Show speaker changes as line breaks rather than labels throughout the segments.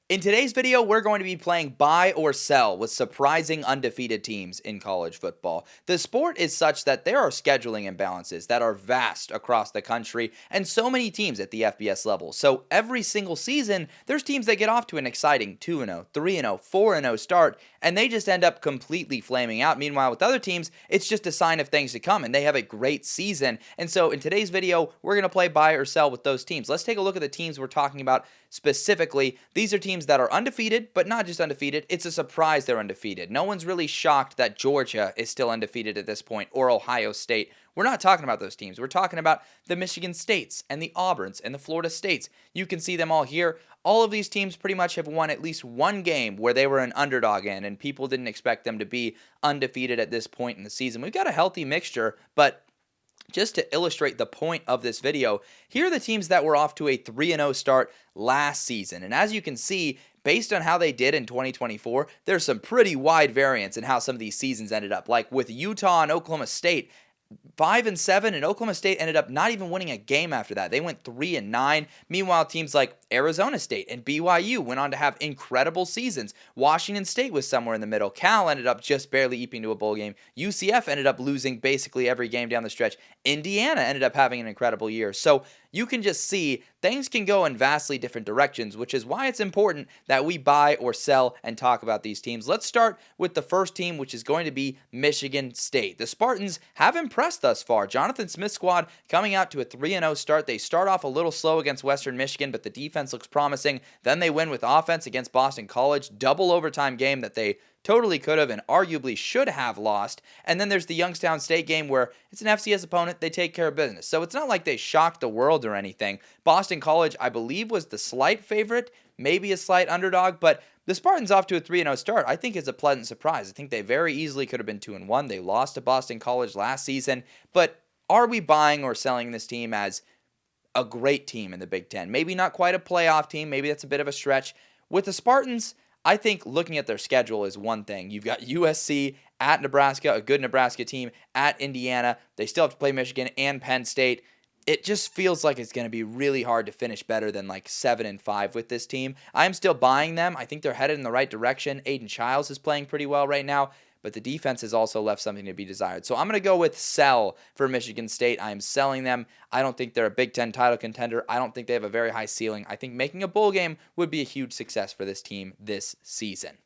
In today's video, we're going to be playing buy or sell with surprising undefeated teams in college football. The sport is such that there are scheduling imbalances that are vast across the country and so many teams at the FBS level. So every single season, there's teams that get off to an exciting 2-0, 3-0, 4-0 start, and they just end up completely flaming out. Meanwhile, with other teams, it's just a sign of things to come, and they have a great season. And so in today's video, we're going to play buy or sell with those teams. Let's take a look at the teams we're talking about specifically. These are teams that are undefeated, but not just undefeated. It's a surprise they're undefeated. No one's really shocked that Georgia is still undefeated at this point, or Ohio State. We're not talking about those teams. We're talking about the Michigan States and the Auburns and the Florida States. You can see them all here. All of these teams pretty much have won at least one game where they were an underdog in, and people didn't expect them to be undefeated at this point in the season. We've got a healthy mixture, but just to illustrate the point of this video, here are the teams that were off to a 3-0 start last season. And as you can see, based on how they did in 2024, there's some pretty wide variance in how some of these seasons ended up. Like with Utah and Oklahoma State, 5-7, and Oklahoma State ended up not even winning a game after that. They went 3-9. Meanwhile, teams like Arizona State and BYU went on to have incredible seasons. Washington State was somewhere in the middle. Cal ended up just barely eking to a bowl game. UCF ended up losing basically every game down the stretch. Indiana ended up having an incredible year. So you can just see things can go in vastly different directions, which is why it's important that we buy or sell and talk about these teams. Let's start with the first team, which is going to be Michigan State. The Spartans have impressed thus far. Jonathan Smith's squad coming out to a 3-0 start. They start off a little slow against Western Michigan, but the defense looks promising. Then they win with offense against Boston College. Double overtime game that they totally could have and arguably should have lost. And then there's the Youngstown State game where it's an FCS opponent. They take care of business. So it's not like they shocked the world or anything. Boston College, I believe, was the slight favorite, maybe a slight underdog, but the Spartans off to a 3-0 start, I think, is a pleasant surprise. I think they very easily could have been 2-1. They lost to Boston College last season. But are we buying or selling this team as a great team in the Big Ten? Maybe not quite a playoff team. Maybe that's a bit of a stretch. With the Spartans, I think looking at their schedule is one thing. You've got USC at Nebraska, a good Nebraska team, at Indiana. They still have to play Michigan and Penn State. It just feels like it's going to be really hard to finish better than like 7-5 with this team. I'm still buying them. I think they're headed in the right direction. Aiden Childs is playing pretty well right now, but the defense has also left something to be desired. So I'm going to go with sell for Michigan State. I am selling them. I don't think they're a Big Ten title contender. I don't think they have a very high ceiling. I think making a bowl game would be a huge success for this team this season.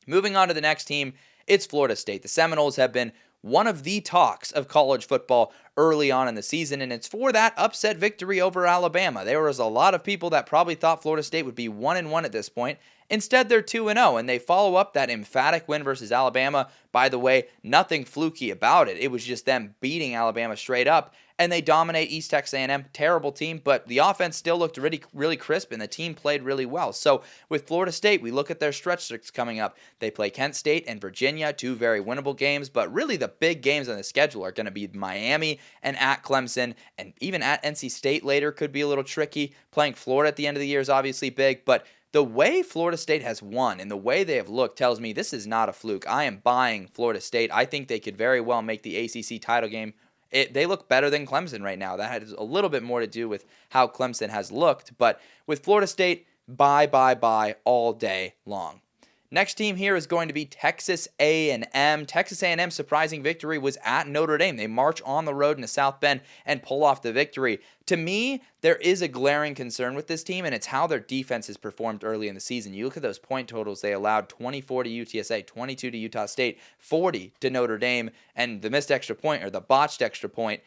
Moving on to the next team, it's Florida State. The Seminoles have been one of the talks of college football early on in the season, and it's for that upset victory over Alabama. There was a lot of people that probably thought Florida State would be 1-1 at this point. Instead, they're 2-0, and they follow up that emphatic win versus Alabama. By the way, nothing fluky about it. It was just them beating Alabama straight up, and they dominate East Texas A&M. Terrible team, but the offense still looked really, really crisp, and the team played really well. So with Florida State, we look at their stretch coming up. They play Kent State and Virginia, two very winnable games, but really the big games on the schedule are going to be Miami and at Clemson, and even at NC State later could be a little tricky. Playing Florida at the end of the year is obviously big, but the way Florida State has won and the way they have looked tells me this is not a fluke. I am buying Florida State. I think they could very well make the ACC title game. They look better than Clemson right now. That has a little bit more to do with how Clemson has looked. But with Florida State, buy all day long. Next team here is going to be Texas A&M. Texas A&M's surprising victory was at Notre Dame. They march on the road into South Bend and pull off the victory. To me, there is a glaring concern with this team, and it's how their defense has performed early in the season. You look at those point totals. They allowed 24 to UTSA, 22 to Utah State, 40 to Notre Dame, and the missed extra point, or the botched extra point,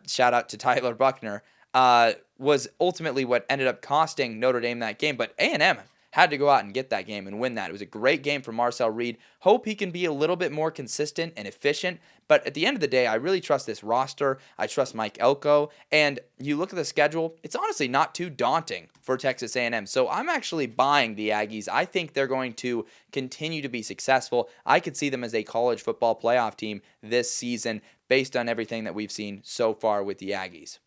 shout out to Tyler Buckner, was ultimately what ended up costing Notre Dame that game. But A&M had to go out and get that game and win that. It was a great game for Marcel Reed. Hope he can be a little bit more consistent and efficient. But at the end of the day, I really trust this roster. I trust Mike Elko. And you look at the schedule, it's honestly not too daunting for Texas A&M. So I'm actually buying the Aggies. I think they're going to continue to be successful. I could see them as a college football playoff team this season based on everything that we've seen so far with the Aggies.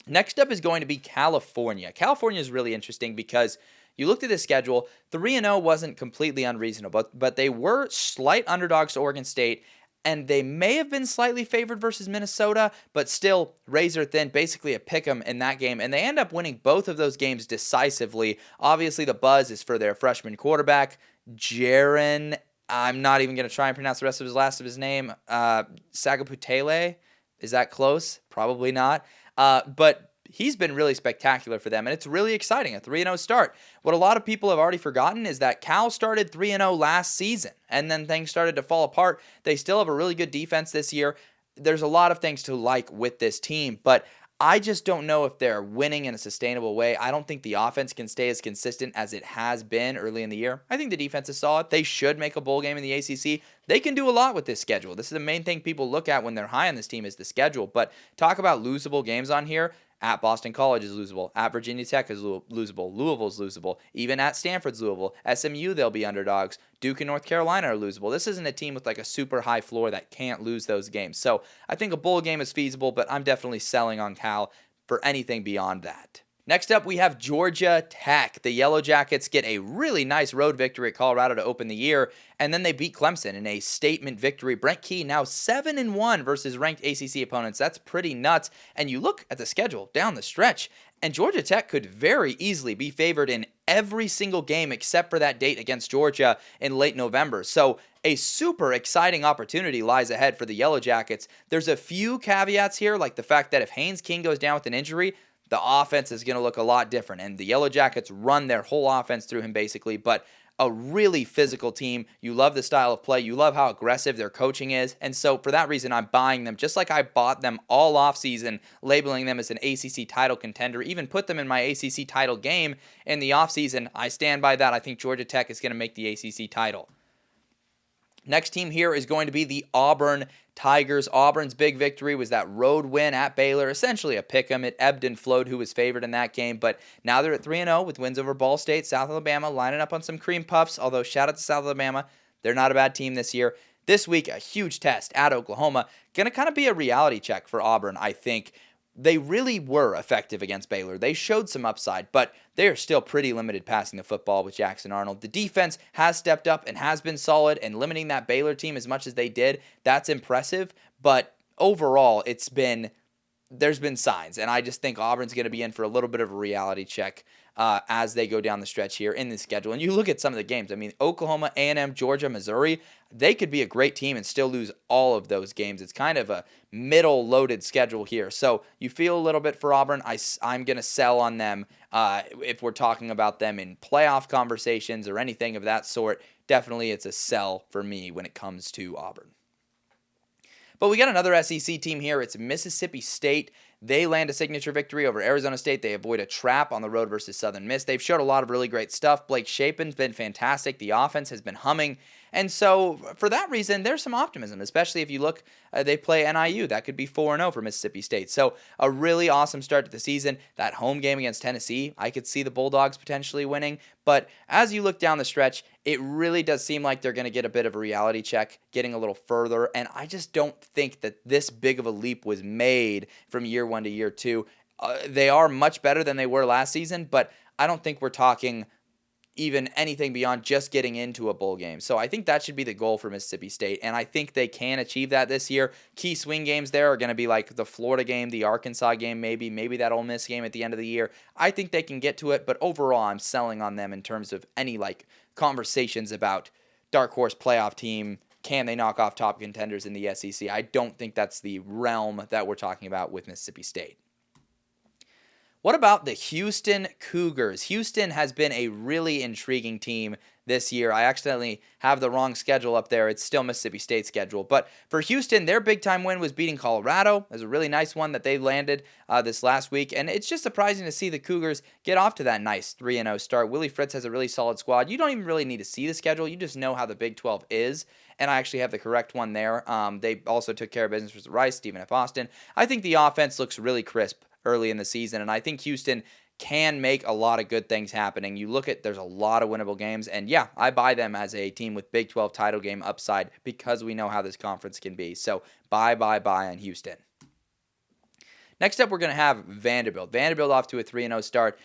Next up is going to be California. California is really interesting because you looked at the schedule, 3-0 wasn't completely unreasonable, but they were slight underdogs to Oregon State and they may have been slightly favored versus Minnesota, but still razor thin, basically a pick 'em in that game, and they end up winning both of those games decisively. Obviously, the buzz is for their freshman quarterback, Jaron. I'm not even going to try and pronounce the rest of his name. Sagaputele. Is that close? Probably not. But he's been really spectacular for them, and it's really exciting, a 3-0 start. What a lot of people have already forgotten is that Cal started 3-0 last season, and then things started to fall apart. They still have a really good defense this year. There's a lot of things to like with this team, but I just don't know if they're winning in a sustainable way. I don't think the offense can stay as consistent as it has been early in the year. I think the defense is solid. They should make a bowl game in the ACC. They can do a lot with this schedule. This is the main thing people look at when they're high on this team is the schedule. But talk about losable games on here. At Boston College is losable. At Virginia Tech is losable. Louisville's losable. Even at Stanford's losable. SMU, they'll be underdogs. Duke and North Carolina are losable. This isn't a team with like a super high floor that can't lose those games. So I think a bowl game is feasible, but I'm definitely selling on Cal for anything beyond that. Next up, we have Georgia Tech. The Yellow Jackets get a really nice road victory at Colorado to open the year, and then they beat Clemson in a statement victory. Brent Key now 7-1 versus ranked ACC opponents. That's pretty nuts. And you look at the schedule down the stretch, and Georgia Tech could very easily be favored in every single game except for that date against Georgia in late November. So a super exciting opportunity lies ahead for the Yellow Jackets. There's a few caveats here, like the fact that if Haynes King goes down with an injury, the offense is going to look a lot different. And the Yellow Jackets run their whole offense through him basically, but a really physical team. You love the style of play. You love how aggressive their coaching is. And so for that reason, I'm buying them just like I bought them all offseason, labeling them as an ACC title contender, even put them in my ACC title game in the offseason. I stand by that. I think Georgia Tech is going to make the ACC title. Next team here is going to be the Auburn Tigers. Auburn's big victory was that road win at Baylor, essentially a pick 'em. It ebbed and flowed who was favored in that game, but now they're at 3-0 with wins over Ball State, South Alabama, lining up on some cream puffs, although shout out to South Alabama. They're not a bad team this year. This week, a huge test at Oklahoma. Going to kind of be a reality check for Auburn, I think. They really were effective against Baylor. They showed some upside, but they are still pretty limited passing the football with Jackson Arnold. The defense has stepped up and has been solid, and limiting that Baylor team as much as they did, that's impressive. But overall, there's been signs, and I just think Auburn's going to be in for a little bit of a reality check as they go down the stretch here in the schedule. And you look at some of the games. I mean, Oklahoma, A&M, Georgia, Missouri, they could be a great team and still lose all of those games. It's kind of a middle-loaded schedule here. So you feel a little bit for Auburn. I'm going to sell on them if we're talking about them in playoff conversations or anything of that sort. Definitely it's a sell for me when it comes to Auburn. But we got another SEC team here. It's Mississippi State. They land a signature victory over Arizona State. They avoid a trap on the road versus Southern Miss. They've showed a lot of really great stuff. Blake Shapen's been fantastic. The offense has been humming. And so for that reason, there's some optimism, especially if you look, they play NIU. That could be 4-0 for Mississippi State. So a really awesome start to the season. That home game against Tennessee, I could see the Bulldogs potentially winning. But as you look down the stretch, it really does seem like they're going to get a bit of a reality check, getting a little further. And I just don't think that this big of a leap was made from year one to year two. They are much better than they were last season, but I don't think we're talking even anything beyond just getting into a bowl game. So I think that should be the goal for Mississippi State, and I think they can achieve that this year. Key swing games there are going to be like the Florida game, the Arkansas game, maybe that Ole Miss game at the end of the year. I think they can get to it, but overall I'm selling on them in terms of any like conversations about dark horse playoff team. Can they knock off top contenders in the SEC? I don't think that's the realm that we're talking about with Mississippi State. What about the Houston Cougars? Houston has been a really intriguing team this year. I accidentally have the wrong schedule up there. It's still Mississippi State's schedule. But for Houston, their big-time win was beating Colorado. It was a really nice one that they landed this last week. And it's just surprising to see the Cougars get off to that nice 3-0 start. Willie Fritz has a really solid squad. You don't even really need to see the schedule. You just know how the Big 12 is. And I actually have the correct one there. They also took care of business with Rice, Stephen F. Austin. I think the offense looks really crisp early in the season, and I think Houston can make a lot of good things happening. You look at, there's a lot of winnable games, and yeah, I buy them as a team with Big 12 title game upside because we know how this conference can be. So buy on Houston. Next up, we're going to have Vanderbilt. Vanderbilt off to a 3-0 start.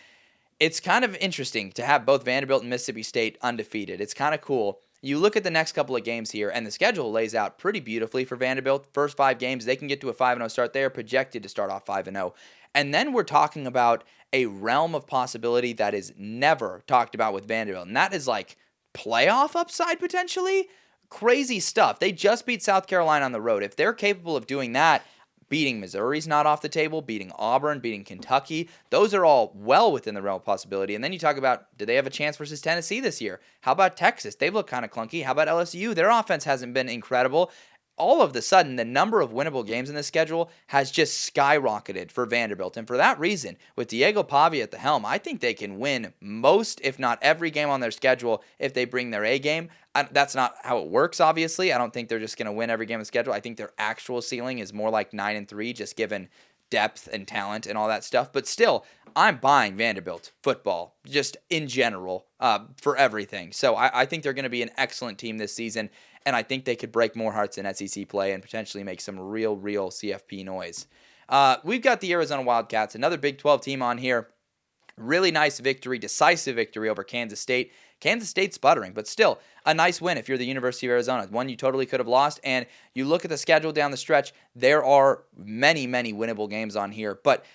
It's kind of interesting to have both Vanderbilt and Mississippi State undefeated. It's kind of cool. you look at the next couple of games here, and the schedule lays out pretty beautifully for Vanderbilt. First 5 games, they can get to a 5-0 start. They are projected to start off 5-0. And then we're talking about a realm of possibility that is never talked about with Vanderbilt, and that is like playoff upside potentially. Crazy stuff. They just beat South Carolina on the road. If they're capable of doing that, beating Missouri's not off the table, beating Auburn, beating Kentucky, those are all well within the realm of possibility. And then you talk about, do they have a chance versus Tennessee this year? How about Texas? They've looked kind of clunky. How about LSU? Their offense hasn't been incredible. All of the sudden, the number of winnable games in the schedule has just skyrocketed for Vanderbilt. And for that reason, with Diego Pavia at the helm, I think they can win most, if not every game on their schedule if they bring their A game. That's not how it works, obviously. I don't think they're just going to win every game on the schedule. I think their actual ceiling is more like 9-3, just given depth and talent and all that stuff. But still, I'm buying Vanderbilt football just in general for everything. So I think they're going to be an excellent team this season. And I think they could break more hearts in SEC play and potentially make some real CFP noise. We've got the Arizona Wildcats, another Big 12 team on here. Really nice victory, decisive victory over Kansas State. Kansas State sputtering, but still a nice win if you're the University of Arizona. One you totally could have lost. And you look at the schedule down the stretch, there are many winnable games on here. But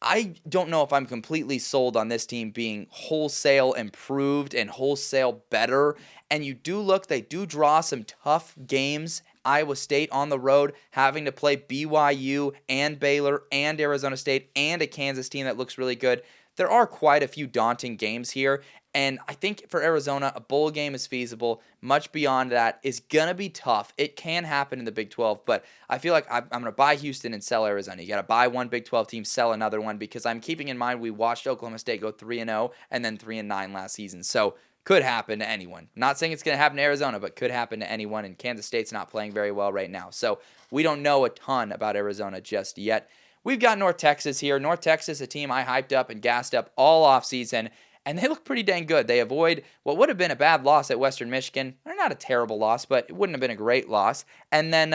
I don't know if I'm completely sold on this team being wholesale improved and wholesale better. And they do draw some tough games. Iowa State on the road, having to play BYU and Baylor and Arizona State and a Kansas team that looks really good. There are quite a few daunting games here. And I think for Arizona, a bowl game is feasible. Much beyond that is going to be tough. It can happen in the Big 12, but I feel like I'm going to buy Houston and sell Arizona. You got to buy one Big 12 team, sell another one, because I'm keeping in mind we watched Oklahoma State go 3-0 and then 3-9 last season. So could happen to anyone. Not saying it's going to happen to Arizona, but could happen to anyone. And Kansas State's not playing very well right now. So we don't know a ton about Arizona just yet. We've got North Texas here. North Texas, a team I hyped up and gassed up all offseason. And they look pretty dang good. They avoid what would have been a bad loss at Western Michigan. They're not a terrible loss, but it wouldn't have been a great loss. And then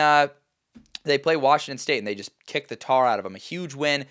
they play Washington State, and they just kick the tar out of them. A huge win.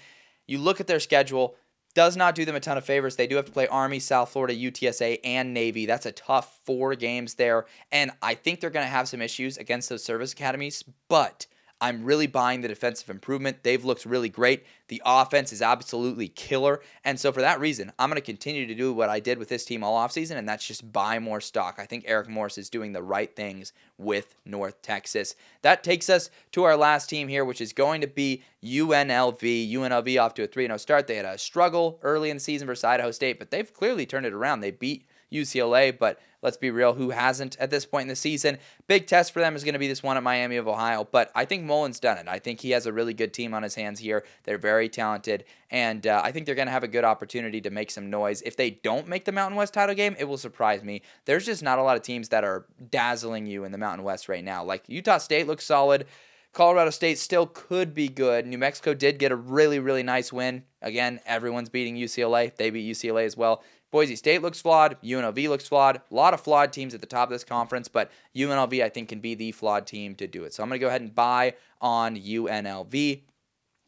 You look at their schedule. Does not do them a ton of favors. They do have to play Army, South Florida, UTSA, and Navy. That's a tough 4 games there. And I think they're going to have some issues against those service academies, but I'm really buying the defensive improvement. They've looked really great. The offense is absolutely killer. And so for that reason, I'm going to continue to do what I did with this team all offseason, and that's just buy more stock. I think Eric Morris is doing the right things with North Texas. That takes us to our last team here, which is going to be UNLV. UNLV off to a 3-0 start. They had a struggle early in the season versus Idaho State, but they've clearly turned it around. They beat UCLA, but let's be real, who hasn't at this point in the season? Big test for them is going to be this one at Miami of Ohio, but I think Mullen's done it. I think he has a really good team on his hands here. They're very talented, and I think they're going to have a good opportunity to make some noise. If they don't make the Mountain West title game, it will surprise me. There's just not a lot of teams that are dazzling you in the Mountain West right now. Like Utah State looks solid. Colorado State still could be good. New Mexico did get a really nice win. Again, everyone's beating UCLA. They beat UCLA as well. Boise State looks flawed. UNLV looks flawed. A lot of flawed teams at the top of this conference, but UNLV, I think, can be the flawed team to do it. So I'm going to go ahead and buy on UNLV.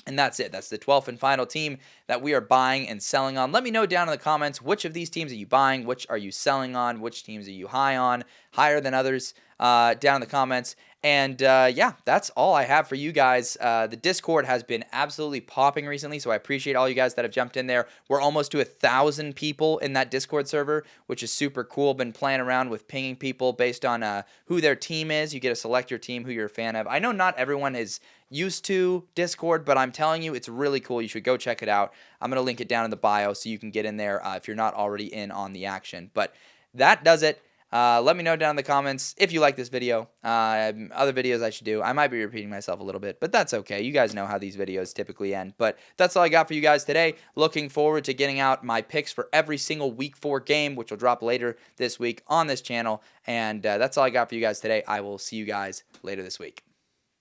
And that's it. That's the 12th and final team that we are buying and selling on. Let me know down in the comments which of these teams are you buying, which are you selling on, which teams are you high on, higher than others, down in the comments. And yeah, that's all I have for you guys. The Discord has been absolutely popping recently, so I appreciate all you guys that have jumped in there. We're almost to 1,000 people in that Discord server, which is super cool. Been playing around with pinging people based on who their team is. You get to select your team, who you're a fan of. I know not everyone is used to Discord, but I'm telling you, it's really cool. You should go check it out. I'm going to link it down in the bio so you can get in there if you're not already in on the action. But that does it. Let me know down in the comments if you like this video, other videos I should do. I might be repeating myself a little bit, but that's okay. You guys know how these videos typically end. But that's all I got for you guys today. Looking forward to getting out my picks for every single Week 4 game, which will drop later this week on this channel. And that's all I got for you guys today. I will see you guys later this week.